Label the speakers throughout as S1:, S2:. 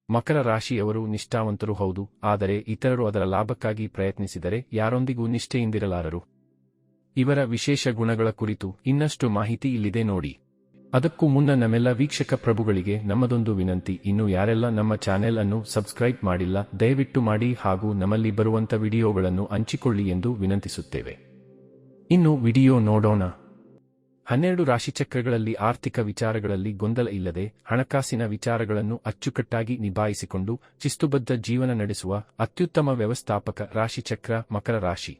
S1: ಮಕರ ರಾಶಿಯವರು ನಿಷ್ಠಾವಂತರು ಹೌದು, ಆದರೆ ಇತರರು ಅದರ ಲಾಭಕ್ಕಾಗಿ ಪ್ರಯತ್ನಿಸಿದರೆ ಯಾರೊಂದಿಗೂ ನಿಷ್ಠೆಯಿಂದಿರಲಾರರು. ಇವರ ವಿಶೇಷ ಗುಣಗಳ ಕುರಿತು ಇನ್ನಷ್ಟು ಮಾಹಿತಿ ಇಲ್ಲಿದೆ ನೋಡಿ. ಅದಕ್ಕೂ ಮುನ್ನ ನಮ್ಮೆಲ್ಲ ವೀಕ್ಷಕ ಪ್ರಭುಗಳಿಗೆ ನಮ್ಮದೊಂದು ವಿನಂತಿ, ಇನ್ನು ಯಾರೆಲ್ಲ ನಮ್ಮ ಚಾನೆಲ್ ಅನ್ನು ಸಬ್ಸ್ಕ್ರೈಬ್ ಮಾಡಿಲ್ಲ ದಯವಿಟ್ಟು ಮಾಡಿ ಹಾಗೂ ನಮ್ಮಲ್ಲಿ ಬರುವಂತ ವಿಡಿಯೋಗಳನ್ನು ಹಂಚಿಕೊಳ್ಳಿ ಎಂದು ವಿನಂತಿಸುತ್ತೇವೆ. ಇನ್ನು ವಿಡಿಯೋ ನೋಡೋಣ. 12 ರಾಶಿಚಕ್ರಗಳಲ್ಲಿ ಆರ್ಥಿಕ ವಿಚಾರಗಳಲ್ಲಿ ಗೊಂದಲ ಇಲ್ಲದೆ ಹಣಕಾಸಿನ ವಿಚಾರಗಳನ್ನು ಅಚ್ಚುಕಟ್ಟಾಗಿ ನಿಭಾಯಿಸಿಕೊಂಡು ಶಿಸ್ತುಬದ್ಧ ಜೀವನ ನಡೆಸುವ ಅತ್ಯುತ್ತಮ ವ್ಯವಸ್ಥಾಪಕ ರಾಶಿಚಕ್ರ ಮಕರ ರಾಶಿ.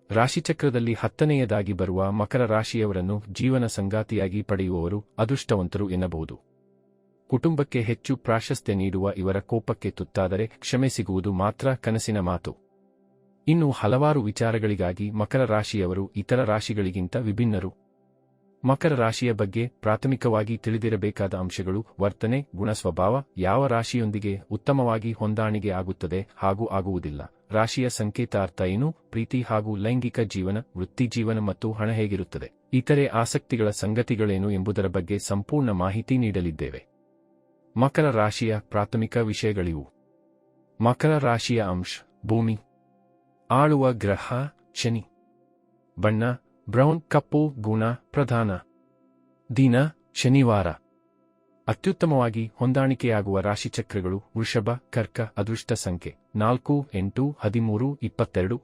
S1: ರಾಶಿಚಕ್ರದಲ್ಲಿ 10ನೇಯದಾಗಿ ಬರುವ ಮಕರ ರಾಶಿಯವರನ್ನು ಜೀವನ ಸಂಗಾತಿಯಾಗಿ ಪಡೆಯುವವರು ಅದೃಷ್ಟವಂತರು ಎನ್ನಬಹುದು. ಕುಟುಂಬಕ್ಕೆ ಹೆಚ್ಚು ಪ್ರಾಶಸ್ತ್ಯ ನೀಡುವ ಇವರ ಕೋಪಕ್ಕೆ ತುತ್ತಾದರೆ ಕ್ಷಮೆ ಸಿಗುವುದು ಮಾತ್ರ ಕನಸಿನ ಮಾತು. ಇನ್ನು ಹಲವಾರು ವಿಚಾರಗಳಿಗಾಗಿ ಮಕರ ರಾಶಿಯವರು ಇತರ ರಾಶಿಗಳಿಗಿಂತ ವಿಭಿನ್ನರು. ಮಕರ ರಾಶಿಯ ಬಗ್ಗೆ ಪ್ರಾಥಮಿಕವಾಗಿ ತಿಳಿದಿರಬೇಕಾದ ಅಂಶಗಳು: ವರ್ತನೆ, ಗುಣಸ್ವಭಾವ, ಯಾವ ರಾಶಿಯೊಂದಿಗೆ ಉತ್ತಮವಾಗಿ ಹೊಂದಾಣಿಕೆ ಆಗುತ್ತದೆ ಹಾಗೂ ಆಗುವುದಿಲ್ಲ, ರಾಶಿಯ ಸಂಕೇತಾರ್ಥ ಏನು, ಪ್ರೀತಿ ಹಾಗೂ ಲೈಂಗಿಕ ಜೀವನ, ವೃತ್ತಿಜೀವನ ಮತ್ತು ಹಣ ಹೇಗಿರುತ್ತದೆ, ಇತರೆ ಆಸಕ್ತಿಗಳ ಸಂಗತಿಗಳೇನು ಎಂಬುದರ ಬಗ್ಗೆ ಸಂಪೂರ್ಣ ಮಾಹಿತಿ ನೀಡಲಿದ್ದೇವೆ. ಮಕರ ರಾಶಿಯ ಪ್ರಾಥಮಿಕ ವಿಷಯಗಳಿವು. ಮಕರ ರಾಶಿಯ ಅಂಶ: ಭೂಮಿ. ಆಳುವ ಗ್ರಹ ಶನಿ. ಬಣ್ಣ ಬ್ರೌನ್ ಕಪ್ಪು. ಗುಣ ಪ್ರಧಾನ. ದಿನ ಶನಿವಾರ. ಅತ್ಯುತ್ತಮವಾಗಿ ಹೊಂದಾಣಿಕೆಯಾಗುವ ರಾಶಿಚಕ್ರಗಳು: ವೃಷಭ, ಕರ್ಕ. ಅದೃಷ್ಟ ಸಂಖ್ಯೆ 4, 8, 13, 22.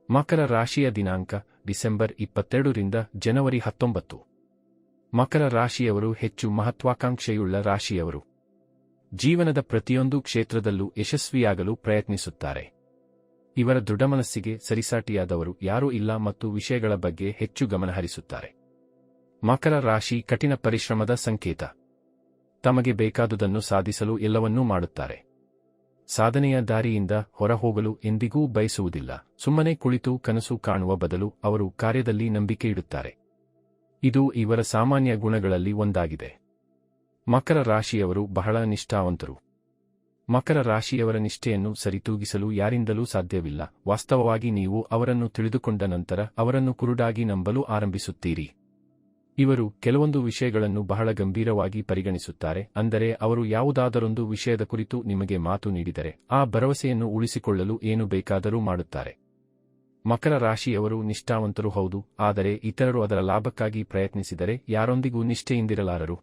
S1: ಮಕರ ರಾಶಿಯ ದಿನಾಂಕ: ಡಿಸೆಂಬರ್ 22 ರಿಂದ ಜನವರಿ 19. ಮಕರ ರಾಶಿಯವರು ಹೆಚ್ಚು ಮಹತ್ವಾಕಾಂಕ್ಷೆಯುಳ್ಳ ರಾಶಿಯವರು. ಜೀವನದ ಪ್ರತಿಯೊಂದು ಕ್ಷೇತ್ರದಲ್ಲೂ ಯಶಸ್ವಿಯಾಗಲು ಪ್ರಯತ್ನಿಸುತ್ತಾರೆ. ಇವರ ದೃಢಮನಸ್ಸಿಗೆ ಸರಿಸಾಟಿಯಾದವರು ಯಾರೂ ಇಲ್ಲ ಮತ್ತು ವಿಷಯಗಳ ಬಗ್ಗೆ ಹೆಚ್ಚು ಗಮನಹರಿಸುತ್ತಾರೆ. ಮಕರ ರಾಶಿ ಕಠಿಣ ಪರಿಶ್ರಮದ ಸಂಕೇತ. ತಮಗೆ ಬೇಕಾದುದನ್ನು ಸಾಧಿಸಲು ಎಲ್ಲವನ್ನೂ ಮಾಡುತ್ತಾರೆ. ಸಾಧನೆಯ ದಾರಿಯಿಂದ ಹೊರಹೋಗಲು ಎಂದಿಗೂ ಬಯಸುವುದಿಲ್ಲ. ಸುಮ್ಮನೆ ಕುಳಿತು ಕನಸು ಕಾಣುವ ಬದಲು ಅವರು ಕಾರ್ಯದಲ್ಲಿ ನಂಬಿಕೆ ಇಡುತ್ತಾರೆ. ಇದು ಇವರ ಸಾಮಾನ್ಯ ಗುಣಗಳಲ್ಲಿ ಒಂದಾಗಿದೆ. ಮಕರ ರಾಶಿಯವರು ಬಹಳ ನಿಷ್ಠಾವಂತರು. ಮಕರ ರಾಶಿಯವರ ನಿಷ್ಠೆಯನ್ನು ಸರಿತೂಗಿಸಲು ಯಾರಿಂದಲೂ ಸಾಧ್ಯವಿಲ್ಲ. ವಾಸ್ತವವಾಗಿ ನೀವು ಅವರನ್ನು ತಿಳಿದುಕೊಂಡ ನಂತರ ಅವರನ್ನು ಕುರುಡಾಗಿ ನಂಬಲು ಆರಂಭಿಸುತ್ತೀರಿ. ಇವರು ಕೆಲವೊಂದು ವಿಷಯಗಳನ್ನು ಬಹಳ ಗಂಭೀರವಾಗಿ ಪರಿಗಣಿಸುತ್ತಾರೆ. ಅಂದರೆ ಅವರು ಯಾವುದಾದರೊಂದು ವಿಷಯದ ಕುರಿತು ನಿಮಗೆ ಮಾತು ನೀಡಿದರೆ ಆ ಭರವಸೆಯನ್ನು ಉಳಿಸಿಕೊಳ್ಳಲು ಏನು ಬೇಕಾದರೂ ಮಾಡುತ್ತಾರೆ. ಮಕರ ರಾಶಿಯವರು ನಿಷ್ಠಾವಂತರು ಹೌದು, ಆದರೆ ಇತರರು ಅದರ ಲಾಭಕ್ಕಾಗಿ ಪ್ರಯತ್ನಿಸಿದರೆ ಯಾರೊಂದಿಗೂ ನಿಷ್ಠೆಯಿಂದಿರಲಾರರು.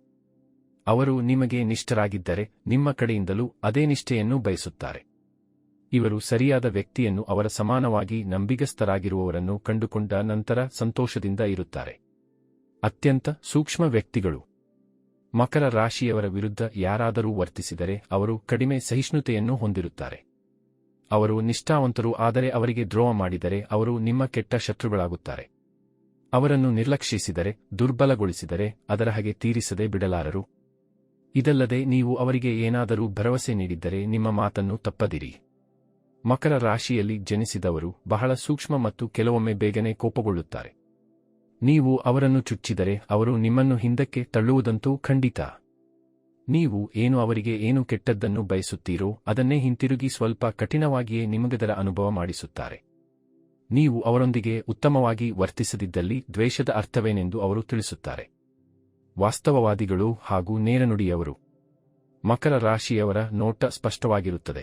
S1: ಅವರು ನಿಮಗೆ ನಿಷ್ಠರಾಗಿದ್ದರೆ ನಿಮ್ಮ ಕಡೆಯಿಂದಲೂ ಅದೇ ನಿಷ್ಠೆಯನ್ನು ಬಯಸುತ್ತಾರೆ. ಇವರು ಸರಿಯಾದ ವ್ಯಕ್ತಿಯನ್ನು, ಅವರ ಸಮಾನವಾಗಿ ನಂಬಿಗಸ್ತರಾಗಿರುವವರನ್ನು ಕಂಡುಕೊಂಡ ನಂತರ ಸಂತೋಷದಿಂದ ಇರುತ್ತಾರೆ. ಅತ್ಯಂತ ಸೂಕ್ಷ್ಮ ವ್ಯಕ್ತಿಗಳು. ಮಕರ ರಾಶಿಯವರ ವಿರುದ್ಧ ಯಾರಾದರೂ ವರ್ತಿಸಿದರೆ ಅವರು ಕಡಿಮೆ ಸಹಿಷ್ಣುತೆಯನ್ನು ಹೊಂದಿರುತ್ತಾರೆ. ಅವರು ನಿಷ್ಠಾವಂತರು, ಆದರೆ ಅವರಿಗೆ ದ್ರೋಹ ಮಾಡಿದರೆ ಅವರು ನಿಮ್ಮ ಕೆಟ್ಟ ಶತ್ರುಗಳಾಗುತ್ತಾರೆ. ಅವರನ್ನು ನಿರ್ಲಕ್ಷಿಸಿದರೆ, ದುರ್ಬಲಗೊಳಿಸಿದರೆ ಅದರ ಹಾಗೆ ತೀರಿಸದೆ ಬಿಡಲಾರರು. ಇದಲ್ಲದೆ ನೀವು ಅವರಿಗೆ ಏನಾದರೂ ಭರವಸೆ ನೀಡಿದ್ದರೆ ನಿಮ್ಮ ಮಾತನ್ನು ತಪ್ಪದಿರಿ. ಮಕರ ರಾಶಿಯಲ್ಲಿ ಜನಿಸಿದವರು ಬಹಳ ಸೂಕ್ಷ್ಮ ಮತ್ತು ಕೆಲವೊಮ್ಮೆ ಬೇಗನೆ ಕೋಪಗೊಳ್ಳುತ್ತಾರೆ. ನೀವು ಅವರನ್ನು ಚುಚ್ಚಿದರೆ ಅವರು ನಿಮ್ಮನ್ನು ಹಿಂದಕ್ಕೆ ತಳ್ಳುವುದಂತೂ ಖಂಡಿತ. ನೀವು ಏನು ಅವರಿಗೆ ಏನು ಕೆಟ್ಟದ್ದನ್ನು ಬಯಸುತ್ತೀರೋ ಅದನ್ನೇ ಹಿಂತಿರುಗಿ ಸ್ವಲ್ಪ ಕಠಿಣವಾಗಿಯೇ ನಿಮಗದರ ಅನುಭವ ಮಾಡಿಸುತ್ತಾರೆ. ನೀವು ಅವರೊಂದಿಗೆ ಉತ್ತಮವಾಗಿ ವರ್ತಿಸದಿದ್ದಲ್ಲಿ ದ್ವೇಷದ ಅರ್ಥವೇನೆಂದು ಅವರು ತಿಳಿಸುತ್ತಾರೆ. ವಾಸ್ತವವಾದಿಗಳು ಹಾಗೂ ನೇರನುಡಿಯವರು. ಮಕರ ರಾಶಿಯವರ ನೋಟ ಸ್ಪಷ್ಟವಾಗಿರುತ್ತದೆ.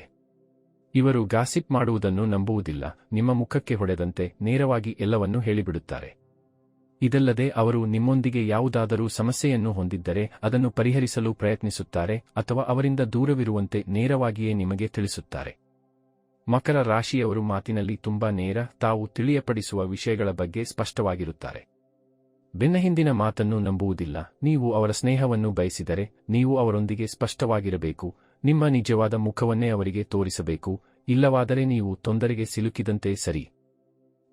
S1: ಇವರು ಗಾಸಿಪ್ ಮಾಡುವುದನ್ನು ನಂಬುವುದಿಲ್ಲ. ನಿಮ್ಮ ಮುಖಕ್ಕೆ ಹೊಡೆದಂತೆ ನೇರವಾಗಿ ಎಲ್ಲವನ್ನೂ ಹೇಳಿಬಿಡುತ್ತಾರೆ. ಇದಲ್ಲದೆ ಅವರು ನಿಮ್ಮೊಂದಿಗೆ ಯಾವುದಾದರೂ ಸಮಸ್ಯೆಯನ್ನು ಹೊಂದಿದ್ದರೆ ಅದನ್ನು ಪರಿಹರಿಸಲು ಪ್ರಯತ್ನಿಸುತ್ತಾರೆ ಅಥವಾ ಅವರಿಂದ ದೂರವಿರುವಂತೆ ನೇರವಾಗಿಯೇ ನಿಮಗೆ ತಿಳಿಸುತ್ತಾರೆ. ಮಕರ ರಾಶಿಯವರು ಮಾತಿನಲ್ಲಿ ತುಂಬಾ ನೇರ, ತಾವು ತಿಳಿಯಪಡಿಸುವ ವಿಷಯಗಳ ಬಗ್ಗೆ ಸ್ಪಷ್ಟವಾಗಿರುತ್ತಾರೆ. ಬೆನ್ನ ಹಿಂದಿನ ಮಾತನ್ನು ನಂಬುವುದಿಲ್ಲ. ನೀವು ಅವರ ಸ್ನೇಹವನ್ನು ಬಯಸಿದರೆ ನೀವು ಅವರೊಂದಿಗೆ ಸ್ಪಷ್ಟವಾಗಿರಬೇಕು. ನಿಮ್ಮ ನಿಜವಾದ ಮುಖವನ್ನೇ ಅವರಿಗೆ ತೋರಿಸಬೇಕು. ಇಲ್ಲವಾದರೆ ನೀವು ತೊಂದರೆಗೆ ಸಿಲುಕಿದಂತೆ ಸರಿ.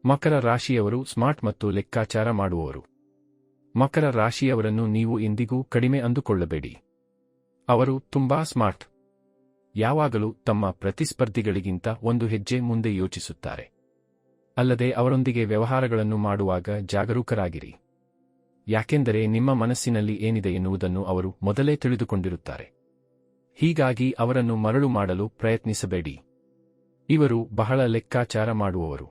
S1: ಮಕರ ರಾಶಿಯವರು ಸ್ಮಾರ್ಟ್ ಮತ್ತು ಲೆಕ್ಕಾಚಾರ ಮಾಡುವವರು. ಮಕರ ರಾಶಿಯವರನ್ನು ನೀವು ಎಂದಿಗೂ ಕಡಿಮೆ ಅಂದುಕೊಳ್ಳಬೇಡಿ. ಅವರು ತುಂಬಾ ಸ್ಮಾರ್ಟ್. ಯಾವಾಗಲೂ ತಮ್ಮ ಪ್ರತಿಸ್ಪರ್ಧಿಗಳಿಗಿಂತ ಒಂದು ಹೆಜ್ಜೆ ಮುಂದೆ ಯೋಚಿಸುತ್ತಾರೆ. ಅಲ್ಲದೆ ಅವರೊಂದಿಗೆ ವ್ಯವಹಾರಗಳನ್ನು ಮಾಡುವಾಗ ಜಾಗರೂಕರಾಗಿರಿ. ಯಾಕೆಂದರೆ ನಿಮ್ಮ ಮನಸ್ಸಿನಲ್ಲಿ ಏನಿದೆ ಎನ್ನುವುದನ್ನು ಅವರು ಮೊದಲೇ ತಿಳಿದುಕೊಂಡಿರುತ್ತಾರೆ. ಹೀಗಾಗಿ ಅವರನ್ನು ಮರಳು ಮಾಡಲು ಪ್ರಯತ್ನಿಸಬೇಡಿ. ಇವರು ಬಹಳ ಲೆಕ್ಕಾಚಾರ ಮಾಡುವವರು.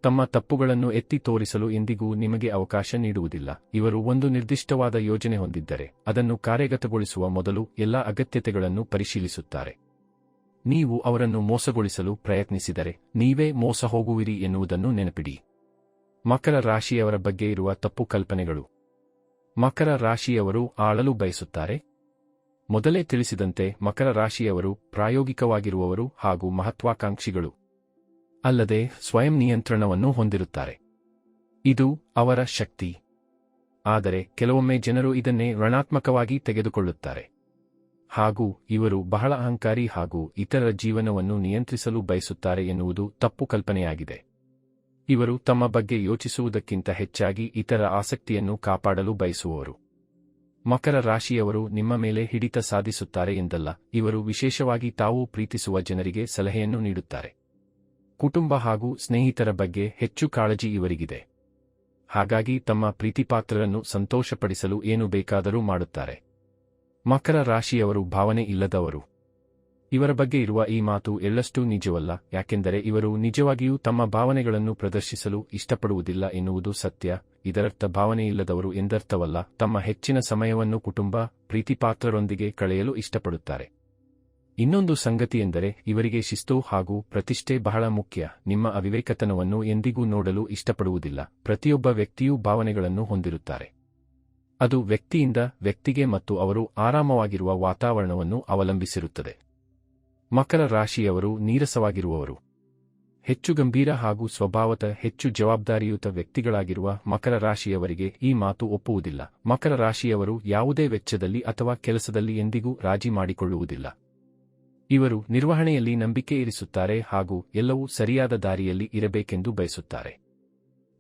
S1: ತಮ್ಮ ತಪ್ಪುಗಳನ್ನು ಎತ್ತಿ ತೋರಿಸಲು ಎಂದಿಗೂ ನಿಮಗೆ ಅವಕಾಶ ನೀಡುವುದಿಲ್ಲ. ಇವರು ಒಂದು ನಿರ್ದಿಷ್ಟವಾದ ಯೋಜನೆ ಹೊಂದಿದ್ದರೆ ಅದನ್ನು ಕಾರ್ಯಗತಗೊಳಿಸುವ ಮೊದಲು ಎಲ್ಲಾ ಅಗತ್ಯತೆಗಳನ್ನು ಪರಿಶೀಲಿಸುತ್ತಾರೆ. ನೀವು ಅವರನ್ನು ಮೋಸಗೊಳಿಸಲು ಪ್ರಯತ್ನಿಸಿದರೆ ನೀವೇ ಮೋಸ ಹೋಗುವಿರಿ ಎನ್ನುವುದನ್ನು ನೆನಪಿಡಿ. ಮಕರ ರಾಶಿಯವರ ಬಗ್ಗೆ ಇರುವ ತಪ್ಪು ಕಲ್ಪನೆಗಳು. ಮಕರ ರಾಶಿಯವರು ಆಳಲು ಬಯಸುತ್ತಾರೆ. ಮೊದಲೇ ತಿಳಿಸಿದಂತೆ ಮಕರ ರಾಶಿಯವರು ಪ್ರಾಯೋಗಿಕವಾಗಿರುವವರು ಹಾಗೂ ಮಹತ್ವಾಕಾಂಕ್ಷಿಗಳು. ಅಲ್ಲದೆ ಸ್ವಯಂ ನಿಯಂತ್ರಣವನ್ನು ಹೊಂದಿರುತ್ತಾರೆ. ಇದು ಅವರ ಶಕ್ತಿ. ಆದರೆ ಕೆಲವೊಮ್ಮೆ ಜನರು ಇದನ್ನೇ ಋಣಾತ್ಮಕವಾಗಿ ತೆಗೆದುಕೊಳ್ಳುತ್ತಾರೆ. ಹಾಗೂ ಇವರು ಬಹಳ ಅಹಂಕಾರಿ ಹಾಗೂ ಇತರರ ಜೀವನವನ್ನು ನಿಯಂತ್ರಿಸಲು ಬಯಸುತ್ತಾರೆ ಎನ್ನುವುದು ತಪ್ಪು ಕಲ್ಪನೆಯಾಗಿದೆ. ಇವರು ತಮ್ಮ ಬಗ್ಗೆ ಯೋಚಿಸುವುದಕ್ಕಿಂತ ಹೆಚ್ಚಾಗಿ ಇತರ ಆಸಕ್ತಿಯನ್ನು ಕಾಪಾಡಲು ಬಯಸುವವರು. ಮಕರ ರಾಶಿಯವರು ನಿಮ್ಮ ಮೇಲೆ ಹಿಡಿತ ಸಾಧಿಸುತ್ತಾರೆ ಎಂದಲ್ಲ, ಇವರು ವಿಶೇಷವಾಗಿ ತಾವು ಪ್ರೀತಿಸುವ ಜನರಿಗೆ ಸಲಹೆಯನ್ನು ನೀಡುತ್ತಾರೆ. ಕುಟುಂಬ ಹಾಗೂ ಸ್ನೇಹಿತರ ಬಗ್ಗೆ ಹೆಚ್ಚು ಕಾಳಜಿ ಇವರಿಗಿದೆ. ಹಾಗಾಗಿ ತಮ್ಮ ಪ್ರೀತಿಪಾತ್ರರನ್ನು ಸಂತೋಷಪಡಿಸಲು ಏನು ಬೇಕಾದರೂ ಮಾಡುತ್ತಾರೆ. ಮಕರ ರಾಶಿಯವರು ಭಾವನೆ ಇಲ್ಲದವರು. ಇವರ ಬಗ್ಗೆ ಇರುವ ಈ ಮಾತು ಎಳ್ಳಷ್ಟೂ ನಿಜವಲ್ಲ, ಯಾಕೆಂದರೆ ಇವರು ನಿಜವಾಗಿಯೂ ತಮ್ಮ ಭಾವನೆಗಳನ್ನು ಪ್ರದರ್ಶಿಸಲು ಇಷ್ಟಪಡುವುದಿಲ್ಲ ಎನ್ನುವುದು ಸತ್ಯ. ಇದರರ್ಥ ಭಾವನೆಯಿಲ್ಲದವರು ಎಂದರ್ಥವಲ್ಲ. ತಮ್ಮ ಹೆಚ್ಚಿನ ಸಮಯವನ್ನು ಕುಟುಂಬ, ಪ್ರೀತಿಪಾತ್ರರೊಂದಿಗೆ ಕಳೆಯಲು ಇಷ್ಟಪಡುತ್ತಾರೆ. ಇನ್ನೊಂದು ಸಂಗತಿಯೆಂದರೆ ಇವರಿಗೆ ಶಿಸ್ತು ಹಾಗೂ ಪ್ರತಿಷ್ಠೆ ಬಹಳ ಮುಖ್ಯ. ನಿಮ್ಮ ಅವಿವೇಕತನವನ್ನು ಎಂದಿಗೂ ನೋಡಲು ಇಷ್ಟಪಡುವುದಿಲ್ಲ. ಪ್ರತಿಯೊಬ್ಬ ವ್ಯಕ್ತಿಯೂ ಭಾವನೆಗಳನ್ನು ಹೊಂದಿರುತ್ತಾರೆ. ಅದು ವ್ಯಕ್ತಿಯಿಂದ ವ್ಯಕ್ತಿಗೆ ಮತ್ತು ಅವರು ಆರಾಮವಾಗಿರುವ ವಾತಾವರಣವನ್ನು ಅವಲಂಬಿಸಿರುತ್ತದೆ. ಮಕರ ರಾಶಿಯವರು ನೀರಸವಾಗಿರುವವರು. ಹೆಚ್ಚು ಗಂಭೀರ ಹಾಗೂ ಸ್ವಭಾವತಃ ಹೆಚ್ಚು ಜವಾಬ್ದಾರಿಯುತ ವ್ಯಕ್ತಿಗಳಾಗಿರುವ ಮಕರ ರಾಶಿಯವರಿಗೆ ಈ ಮಾತು ಒಪ್ಪುವುದಿಲ್ಲ. ಮಕರ ರಾಶಿಯವರು ಯಾವುದೇ ವೆಚ್ಚದಲ್ಲಿ ಅಥವಾ ಕೆಲಸದಲ್ಲಿ ಎಂದಿಗೂ ರಾಜಿ ಮಾಡಿಕೊಳ್ಳುವುದಿಲ್ಲ. ಇವರು ನಿರ್ವಹಣೆಯಲ್ಲಿ ನಂಬಿಕೆ ಇರಿಸುತ್ತಾರೆ ಹಾಗೂ ಎಲ್ಲವೂ ಸರಿಯಾದ ದಾರಿಯಲ್ಲಿ ಇರಬೇಕೆಂದು ಬಯಸುತ್ತಾರೆ.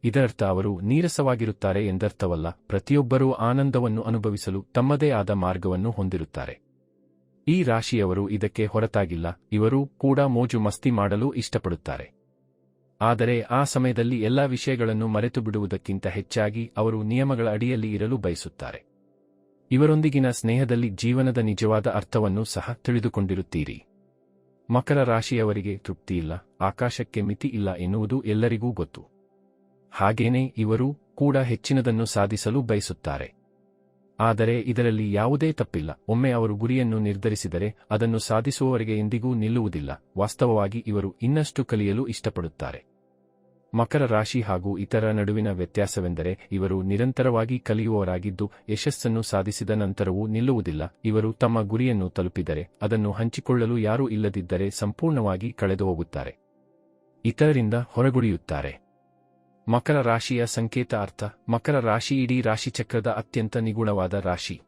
S1: ಇದರರ್ಥ ಅವರು ನೀರಸವಾಗಿರುತ್ತಾರೆ ಎಂದರ್ಥವಲ್ಲ. ಪ್ರತಿಯೊಬ್ಬರೂ ಆನಂದವನ್ನು ಅನುಭವಿಸಲು ತಮ್ಮದೇ ಆದ ಮಾರ್ಗವನ್ನು ಹೊಂದಿರುತ್ತಾರೆ. ಈ ರಾಶಿಯವರು ಇದಕ್ಕೆ ಹೊರತಾಗಿಲ್ಲ. ಇವರು ಕೂಡ ಮೋಜು ಮಸ್ತಿ ಮಾಡಲು ಇಷ್ಟಪಡುತ್ತಾರೆ. ಆದರೆ ಆ ಸಮಯದಲ್ಲಿ ಎಲ್ಲಾ ವಿಷಯಗಳನ್ನು ಮರೆತು ಬಿಡುವುದಕ್ಕಿಂತ ಹೆಚ್ಚಾಗಿ ಅವರು ನಿಯಮಗಳ ಅಡಿಯಲ್ಲಿ ಇರಲು ಬಯಸುತ್ತಾರೆ. ಇವರೊಂದಿಗಿನ ಸ್ನೇಹದಲ್ಲಿ ಜೀವನದ ನಿಜವಾದ ಅರ್ಥವನ್ನು ಸಹ ತಿಳಿದುಕೊಂಡಿರುತ್ತೀರಿ. ಮಕರ ರಾಶಿಯವರಿಗೆ ತೃಪ್ತಿಯಿಲ್ಲ, ಆಕಾಶಕ್ಕೆ ಮಿತಿ ಇಲ್ಲ ಎನ್ನುವುದು ಎಲ್ಲರಿಗೂ ಗೊತ್ತು. ಹಾಗೇನೇ ಇವರು ಕೂಡ ಹೆಚ್ಚಿನದನ್ನು ಸಾಧಿಸಲು ಬಯಸುತ್ತಾರೆ. ಆದರೆ ಇದರಲ್ಲಿ ಯಾವುದೇ ತಪ್ಪಿಲ್ಲ. ಒಮ್ಮೆ ಅವರು ಗುರಿಯನ್ನು ನಿರ್ಧರಿಸಿದರೆ ಅದನ್ನು ಸಾಧಿಸುವವರೆಗೆ ಎಂದಿಗೂ ನಿಲ್ಲುವುದಿಲ್ಲ. ವಾಸ್ತವವಾಗಿ ಇವರು ಇನ್ನಷ್ಟು ಕಲಿಯಲು ಇಷ್ಟಪಡುತ್ತಾರೆ. ಮಕರ ರಾಶಿ ಹಾಗೂ ಇತರ ನಡುವಿನ ವ್ಯತ್ಯಾಸವೆಂದರೆ ಇವರು ನಿರಂತರವಾಗಿ ಕಲಿಯುವವರಾಗಿದ್ದು ಯಶಸ್ಸನ್ನು ಸಾಧಿಸಿದ ನಂತರವೂ ನಿಲ್ಲುವುದಿಲ್ಲ. ಇವರು ತಮ್ಮ ಗುರಿಯನ್ನು ತಲುಪಿದರೆ ಅದನ್ನು ಹಂಚಿಕೊಳ್ಳಲು ಯಾರೂ ಇಲ್ಲದಿದ್ದರೆ ಸಂಪೂರ್ಣವಾಗಿ ಕಳೆದುಹೋಗುತ್ತಾರೆ. ಇತರರಿಂದ ಹೊರಗುಳಿಯುತ್ತಾರೆ. ಮಕರ ರಾಶಿಯ ಸಂಕೇತ ಅರ್ಥ. ಮಕರ ರಾಶಿ ಇಡೀ ರಾಶಿಚಕ್ರದ ಅತ್ಯಂತ ನಿಗೂಢವಾದ ರಾಶಿ.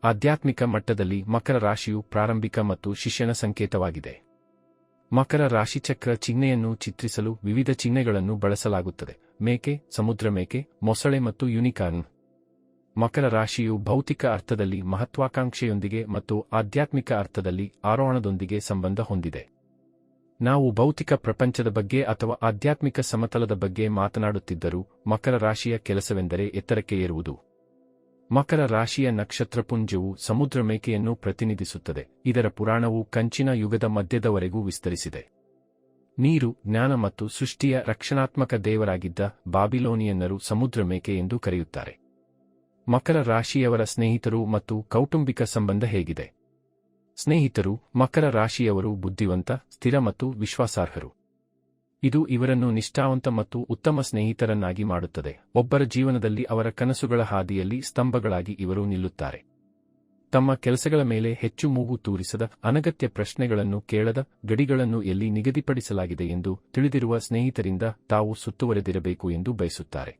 S1: ಆಧ್ಯಾತ್ಮಿಕ ಮಟ್ಟದಲ್ಲಿ ಮಕರ ರಾಶಿಯು ಪ್ರಾರಂಭಿಕ ಮತ್ತು ಶಿಷ್ಯನ ಸಂಕೇತವಾಗಿದೆ. ಮಕರ ರಾಶಿಚಕ್ರ ಚಿಹ್ನೆಯನ್ನು ಚಿತ್ರಿಸಲು ವಿವಿಧ ಚಿಹ್ನೆಗಳನ್ನು ಬಳಸಲಾಗುತ್ತದೆ. ಮೇಕೆ, ಸಮುದ್ರ ಮೇಕೆ, ಮೊಸಳೆ ಮತ್ತು ಯೂನಿಕಾರ್ನ್. ಮಕರ ರಾಶಿಯು ಭೌತಿಕ ಅರ್ಥದಲ್ಲಿ ಮಹತ್ವಾಕಾಂಕ್ಷೆಯೊಂದಿಗೆ ಮತ್ತು ಆಧ್ಯಾತ್ಮಿಕ ಅರ್ಥದಲ್ಲಿ ಆರೋಹಣದೊಂದಿಗೆ ಸಂಬಂಧ ಹೊಂದಿದೆ. ನಾವು ಭೌತಿಕ ಪ್ರಪಂಚದ ಬಗ್ಗೆ ಅಥವಾ ಆಧ್ಯಾತ್ಮಿಕ ಸಮತಲದ ಬಗ್ಗೆ ಮಾತನಾಡುತ್ತಿದ್ದರೂ ಮಕರ ರಾಶಿಯ ಕೆಲಸವೆಂದರೆ ಎತ್ತರಕ್ಕೆ ಏರುವುದು. ಮಕರ ರಾಶಿಯ ನಕ್ಷತ್ರಪುಂಜವು ಸಮುದ್ರ ಮೇಕೆಯನ್ನು ಪ್ರತಿನಿಧಿಸುತ್ತದೆ. ಇದರ ಪುರಾಣವು ಕಂಚಿನ ಯುಗದ ಮಧ್ಯದವರೆಗೂ ವಿಸ್ತರಿಸಿದೆ. ನೀರು, ಜ್ಞಾನ ಮತ್ತು ಸೃಷ್ಟಿಯ ರಕ್ಷಣಾತ್ಮಕ ದೇವರಾಗಿದ್ದ ಬಾಬಿಲೋನಿಯನ್ನರು ಸಮುದ್ರ ಮೇಕೆ ಎಂದು ಕರೆಯುತ್ತಾರೆ. ಮಕರ ರಾಶಿಯವರ ಸ್ನೇಹಿತರು ಮತ್ತು ಕೌಟುಂಬಿಕ ಸಂಬಂಧ ಹೇಗಿದೆ? ಸ್ನೇಹಿತರು. ಮಕರ ರಾಶಿಯವರು ಬುದ್ಧಿವಂತ, ಸ್ಥಿರ ಮತ್ತು ವಿಶ್ವಾಸಾರ್ಹರು. ಇದು ಇವರನ್ನು ನಿಷ್ಠಾವಂತ ಮತ್ತು ಉತ್ತಮ ಸ್ನೇಹಿತರನ್ನಾಗಿ ಮಾಡುತ್ತದೆ. ಒಬ್ಬರ ಜೀವನದಲ್ಲಿ ಅವರ ಕನಸುಗಳ ಹಾದಿಯಲ್ಲಿ ಸ್ತಂಭಗಳಾಗಿ ಇವರು ನಿಲ್ಲುತ್ತಾರೆ. ತಮ್ಮ ಕೆಲಸಗಳ ಮೇಲೆ ಹೆಚ್ಚು ಮೂಗು ತೂರಿಸದ, ಅನಗತ್ಯ ಪ್ರಶ್ನೆಗಳನ್ನು ಕೇಳದ, ಗಡಿಗಳನ್ನು ಎಲ್ಲಿ ನಿಗದಿಪಡಿಸಲಾಗಿದೆ ಎಂದು ತಿಳಿದಿರುವ ಸ್ನೇಹಿತರಿಂದ ತಾವು ಸುತ್ತುವರೆದಿರಬೇಕು ಎಂದು ಬಯಸುತ್ತಾರೆ.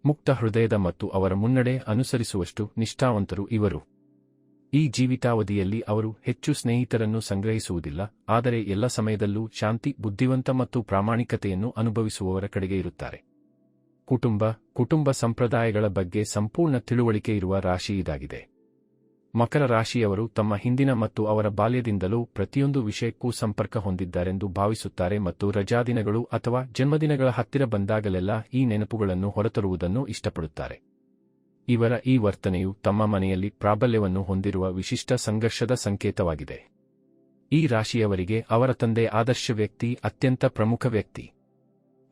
S1: ಮುಕ್ತ ಹೃದಯದ ಮತ್ತು ಅವರ ಮುನ್ನಡೆ ಅನುಸರಿಸುವಷ್ಟು ನಿಷ್ಠಾವಂತರು ಇವರು. ಈ ಜೀವಿತಾವಧಿಯಲ್ಲಿ ಅವರು ಹೆಚ್ಚು ಸ್ನೇಹಿತರನ್ನು ಸಂಗ್ರಹಿಸುವುದಿಲ್ಲ, ಆದರೆ ಎಲ್ಲ ಸಮಯದಲ್ಲೂ ಶಾಂತಿ, ಬುದ್ಧಿವಂತ ಮತ್ತು ಪ್ರಾಮಾಣಿಕತೆಯನ್ನು ಅನುಭವಿಸುವವರ ಕಡೆಗೆ ಇರುತ್ತಾರೆ. ಕುಟುಂಬ ಸಂಪ್ರದಾಯಗಳ ಬಗ್ಗೆ ಸಂಪೂರ್ಣ ತಿಳುವಳಿಕೆ ಇರುವ ರಾಶಿ ಇದಾಗಿದೆ. ಮಕರ ರಾಶಿಯವರು ತಮ್ಮ ಹಿಂದಿನ ಮತ್ತು ಅವರ ಬಾಲ್ಯದಿಂದಲೂ ಪ್ರತಿಯೊಂದು ವಿಷಯಕ್ಕೂ ಸಂಪರ್ಕ ಹೊಂದಿದ್ದಾರೆಂದು ಭಾವಿಸುತ್ತಾರೆ ಮತ್ತು ರಜಾದಿನಗಳು ಅಥವಾ ಜನ್ಮದಿನಗಳ ಹತ್ತಿರ ಬಂದಾಗಲೆಲ್ಲ ಈ ನೆನಪುಗಳನ್ನು ಹೊರತರುವುದನ್ನು ಇಷ್ಟಪಡುತ್ತಾರೆ. ಇವರ ಈ ವರ್ತನೆಯು ತಮ್ಮ ಮನೆಯಲ್ಲಿ ಪ್ರಾಬಲ್ಯವನ್ನು ಹೊಂದಿರುವ ವಿಶಿಷ್ಟ ಸಂಘರ್ಷದ ಸಂಕೇತವಾಗಿದೆ. ಈ ರಾಶಿಯವರಿಗೆ ಅವರ ತಂದೆ ಆದರ್ಶ ವ್ಯಕ್ತಿ, ಅತ್ಯಂತ ಪ್ರಮುಖ ವ್ಯಕ್ತಿ.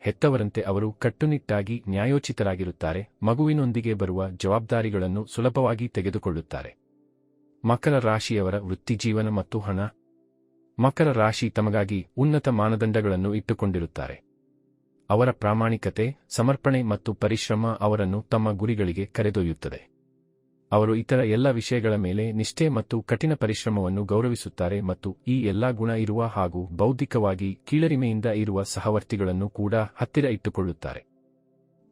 S1: ಹೆತ್ತವರಂತೆ ಅವರು ಕಟ್ಟುನಿಟ್ಟಾಗಿ ನ್ಯಾಯೋಚಿತರಾಗಿರುತ್ತಾರೆ, ಮಗುವಿನೊಂದಿಗೆ ಬರುವ ಜವಾಬ್ದಾರಿಗಳನ್ನು ಸುಲಭವಾಗಿ ತೆಗೆದುಕೊಳ್ಳುತ್ತಾರೆ. ಮಕರ ರಾಶಿಯವರ ವೃತ್ತಿಜೀವನ ಮತ್ತು ಹಣ. ಮಕರ ರಾಶಿ ತಮಗಾಗಿ ಉನ್ನತ ಮಾನದಂಡಗಳನ್ನು ಇಟ್ಟುಕೊಂಡಿರುತ್ತಾರೆ. ಅವರ ಪ್ರಾಮಾಣಿಕತೆ, ಸಮರ್ಪಣೆ ಮತ್ತು ಪರಿಶ್ರಮ ಅವರನ್ನು ತಮ್ಮ ಗುರಿಗಳಿಗೆ ಕರೆದೊಯ್ಯುತ್ತದೆ. ಅವರು ಇತರ ಎಲ್ಲ ವಿಷಯಗಳ ಮೇಲೆ ನಿಷ್ಠೆ ಮತ್ತು ಕಠಿಣ ಪರಿಶ್ರಮವನ್ನು ಗೌರವಿಸುತ್ತಾರೆ ಮತ್ತು ಈ ಎಲ್ಲಾ ಗುಣ ಇರುವ ಹಾಗೂ ಬೌದ್ಧಿಕವಾಗಿ ಕೀಳರಿಮೆಯಿಂದ ಇರುವ ಸಹವರ್ತಿಗಳನ್ನು ಕೂಡ ಹತ್ತಿರ ಇಟ್ಟುಕೊಳ್ಳುತ್ತಾರೆ.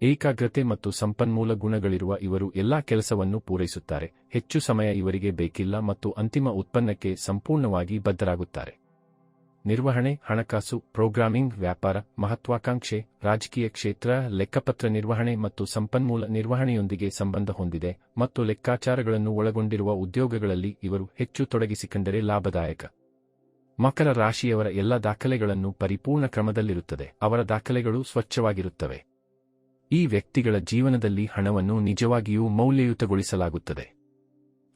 S1: ಏಕಾಗ್ರತೆ ಮತ್ತು ಸಂಪನ್ಮೂಲ ಗುಣಗಳಿರುವ ಇವರು ಎಲ್ಲಾ ಕೆಲಸವನ್ನು ಪೂರೈಸುತ್ತಾರೆ, ಹೆಚ್ಚು ಸಮಯ ಇವರಿಗೆ ಬೇಕಿಲ್ಲ ಮತ್ತು ಅಂತಿಮ ಉತ್ಪನ್ನಕ್ಕೆ ಸಂಪೂರ್ಣವಾಗಿ ಬದ್ಧರಾಗುತ್ತಾರೆ. ನಿರ್ವಹಣೆ, ಹಣಕಾಸು, ಪ್ರೋಗ್ರಾಮಿಂಗ್, ವ್ಯಾಪಾರ, ಮಹತ್ವಾಕಾಂಕ್ಷೆ, ರಾಜಕೀಯ ಕ್ಷೇತ್ರ, ಲೆಕ್ಕಪತ್ರ ನಿರ್ವಹಣೆ ಮತ್ತು ಸಂಪನ್ಮೂಲ ನಿರ್ವಹಣೆಯೊಂದಿಗೆ ಸಂಬಂಧ ಹೊಂದಿದೆ ಮತ್ತು ಲೆಕ್ಕಾಚಾರಗಳನ್ನು ಒಳಗೊಂಡಿರುವ ಉದ್ಯೋಗಗಳಲ್ಲಿ ಇವರು ಹೆಚ್ಚು ತೊಡಗಿಸಿಕೊಂಡರೆ ಲಾಭದಾಯಕ. ಮಕರ ರಾಶಿಯವರ ಎಲ್ಲ ದಾಖಲೆಗಳನ್ನು ಪರಿಪೂರ್ಣ ಕ್ರಮದಲ್ಲಿರುತ್ತದೆ. ಅವರ ದಾಖಲೆಗಳು ಸ್ವಚ್ಛವಾಗಿರುತ್ತವೆ. ಈ ವ್ಯಕ್ತಿಗಳ ಜೀವನದಲ್ಲಿ ಹಣವನ್ನು ನಿಜವಾಗಿಯೂ ಮೌಲ್ಯಯುತಗೊಳಿಸಲಾಗುತ್ತದೆ.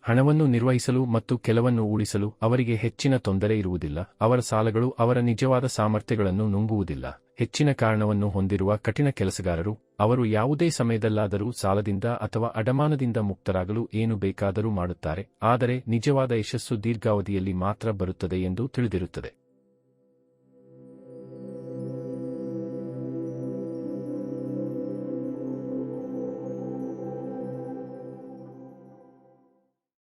S1: ಹಣವನ್ನು ನಿರ್ವಹಿಸಲು ಮತ್ತು ಕೆಲವನ್ನು ಉಳಿಸಲು ಅವರಿಗೆ ಹೆಚ್ಚಿನ ತೊಂದರೆ ಇರುವುದಿಲ್ಲ. ಅವರ ಸಾಲಗಳು ಅವರ ನಿಜವಾದ ಸಾಮರ್ಥ್ಯಗಳನ್ನು ನುಂಗುವುದಿಲ್ಲ. ಹೆಚ್ಚಿನ ಕಾರಣವನ್ನು ಹೊಂದಿರುವ ಕಠಿಣ ಕೆಲಸಗಾರರು, ಅವರು ಯಾವುದೇ ಸಮಯದಲ್ಲಾದರೂ ಸಾಲದಿಂದ ಅಥವಾ ಅಡಮಾನದಿಂದ ಮುಕ್ತರಾಗಲು ಏನು ಬೇಕಾದರೂ ಮಾಡುತ್ತಾರೆ, ಆದರೆ ನಿಜವಾದ ಯಶಸ್ಸು ದೀರ್ಘಾವಧಿಯಲ್ಲಿ ಮಾತ್ರ ಬರುತ್ತದೆ ಎಂದು ತಿಳಿದಿರುತ್ತದೆ.